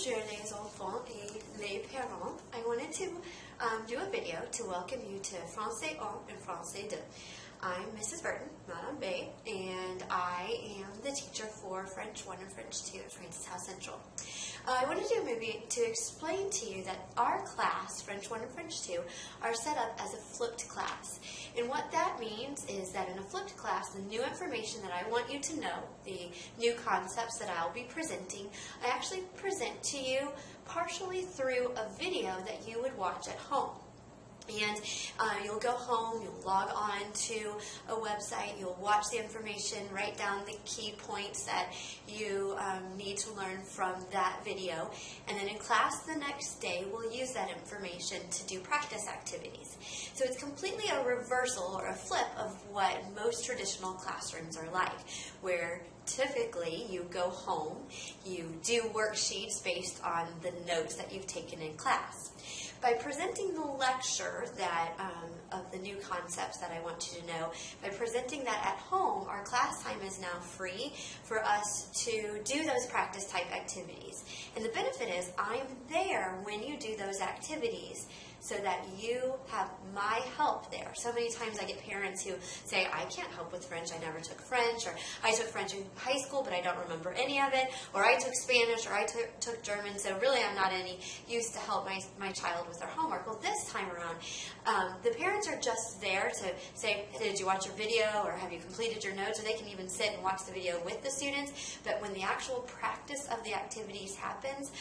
Bonjour les enfants et les parents. I wanted to do a video to welcome you to Français 1 and Français 2. I'm Mrs. Burton, Madame Bay, and I am the teacher for French 1 and French 2 at Francis House Central. I wanted to do a movie to explain to you that our class, French 1 and French 2, are set up as a flipped class. And what that means is that in a flipped class, the new information that I want you to know, the new concepts that I'll be presenting, I actually present to you partially through a video that you would watch at home. And you'll go home, you'll log on to a website, you'll watch the information, write down the key points that you need to learn from that video. And then in class the next day, we'll use that information to do practice activities. So it's completely a reversal or a flip of what most traditional classrooms are like, where typically you go home, you do worksheets based on the notes that you've taken in class. By presenting the lecture that of the new concepts that I want you to know, by presenting that at home, our class time is now free for us to do those practice type activities. And the benefit is I'm there when you do those activities so that you have my help there. So many times I get parents who say, I can't help with French, I never took French, or I took French in high school but I don't remember any of it, or I took Spanish, or I took German, so really I'm not any use to help my child with their homework. Well, this time around, the parents are just there to say, did you watch your video, or have you completed your notes, or they can even sit and watch the video with the students, but when the actual practice of the activities happens,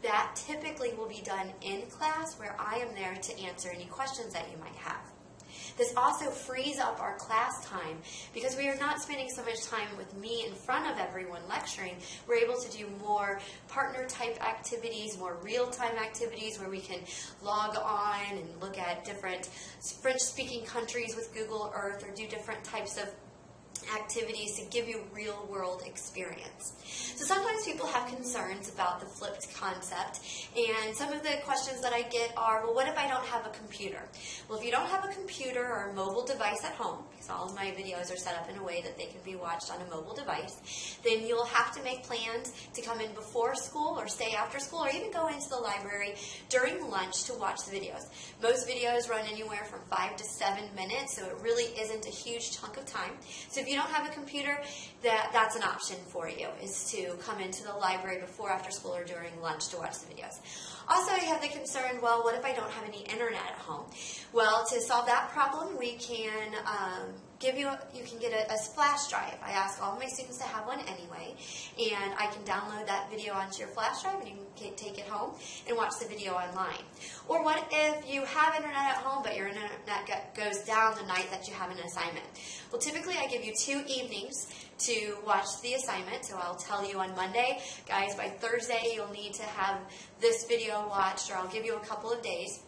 that typically will be done in class where I am there to answer any questions that you might have. This also frees up our class time because we are not spending so much time with me in front of everyone lecturing. We're able to do more partner type activities, more real-time activities where we can log on and look at different French-speaking countries with Google Earth, or do different types of activities to give you real-world experience. So sometimes people have concerns about the flipped concept, and some of the questions that I get are, well, what if I don't have a computer? Well, if you don't have a computer or a mobile device at home, because all of my videos are set up in a way that they can be watched on a mobile device, then you'll have to make plans to come in before school or stay after school, or even go into the library during lunch to watch the videos. Most videos run anywhere from 5 to 7 minutes, so it really isn't a huge chunk of time. So if you don't have a computer, that's an option for you, is to come into the library before, after school, or during lunch to watch the videos. Also, I have the concern, well, what if I don't have any internet at home? Well, to solve that problem, we can you can get a flash drive. I ask all of my students to have one anyway, and I can download that video onto your flash drive, and you can take it home and watch the video online. Or what if you have internet at home, but your internet goes down the night that you have an assignment? Well, typically I give you 2 evenings to watch the assignment, so I'll tell you on Monday, guys, by Thursday you'll need to have this video watched, or I'll give you a couple of days.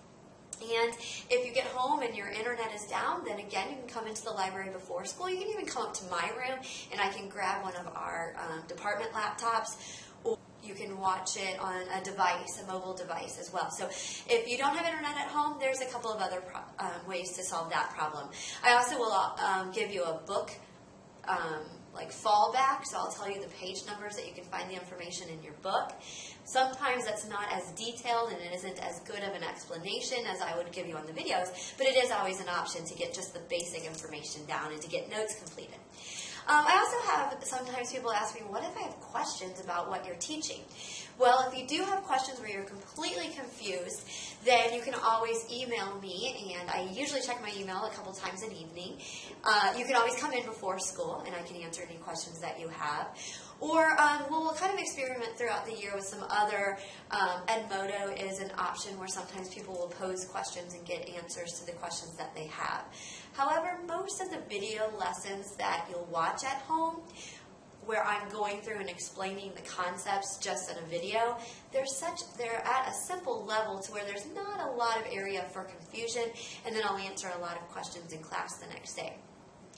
And if you get home and your internet is down, then again, you can come into the library before school. You can even come up to my room, and I can grab one of our department laptops, or you can watch it on a device, a mobile device as well. So if you don't have internet at home, there's a couple of other ways to solve that problem. I also will give you a book like fallback, so I'll tell you the page numbers that you can find the information in your book. Sometimes that's not as detailed and it isn't as good of an explanation as I would give you on the videos, but it is always an option to get just the basic information down and to get notes completed. I also have, sometimes people ask me, what if I have questions about what you're teaching? Well, if you do have questions where you're completely confused, then you can always email me, and I usually check my email a couple times an evening. You can always come in before school, and I can answer any questions that you have. Or we'll kind of experiment throughout the year with some other, Edmodo is an option where sometimes people will pose questions and get answers to the questions that they have. At most of the video lessons that you'll watch at home, where I'm going through and explaining the concepts just in a video, they're at a simple level to where there's not a lot of area for confusion, and then I'll answer a lot of questions in class the next day.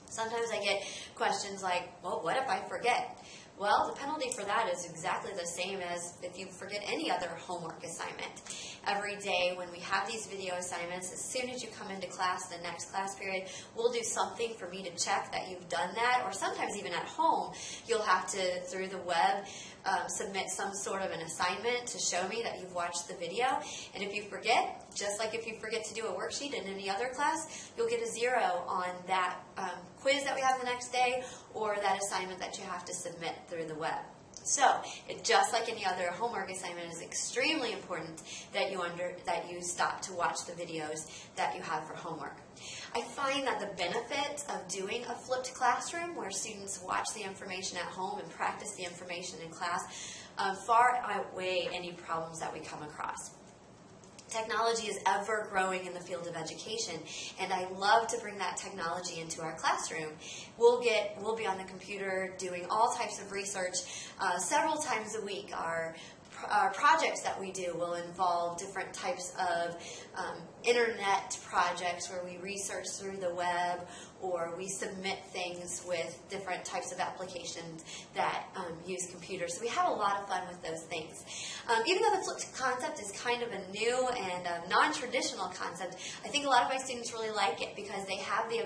Sometimes I get questions like, well, what if I forget? Well, the penalty for that is exactly the same as if you forget any other homework assignment. Every day when we have these video assignments, as soon as you come into class, the next class period, we'll do something for me to check that you've done that, or sometimes even at home, you'll have to, through the web, submit some sort of an assignment to show me that you've watched the video. And if you forget, just like if you forget to do a worksheet in any other class, you'll get a 0 on that quiz that we have the next day, or that assignment that you have to submit through the web. So, just like any other homework assignment, it is extremely important that you stop to watch the videos that you have for homework. I find that the benefit of doing a flipped classroom, where students watch the information at home and practice the information in class, far outweigh any problems that we come across. Technology is ever growing in the field of education, and I love to bring that technology into our classroom. We'll be on the computer doing all types of research several times a week. Our projects that we do will involve different types of internet projects where we research through the web, or we submit things with different types of applications that use computers. So we have a lot of fun with those things. Even though the flipped concept is kind of a new and non-traditional concept, I think a lot of my students really like it because they have the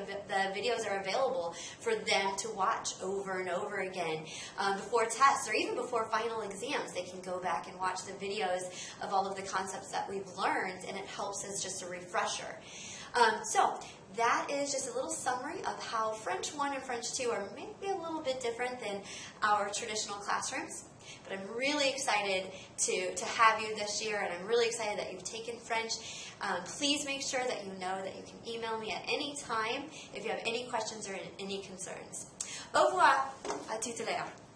videos are available for them to watch over and over again. Before tests or even before final exams, they can go back and watch the videos of all of the concepts that we've learned, and it helps as just a refresher. So that is just a little summary of how French 1 and French 2 are maybe a little bit different than our traditional classrooms. But I'm really excited to have you this year, and I'm really excited that you've taken French. Please make sure that you know that you can email me at any time if you have any questions or any concerns. Au revoir, à tout à l'heure.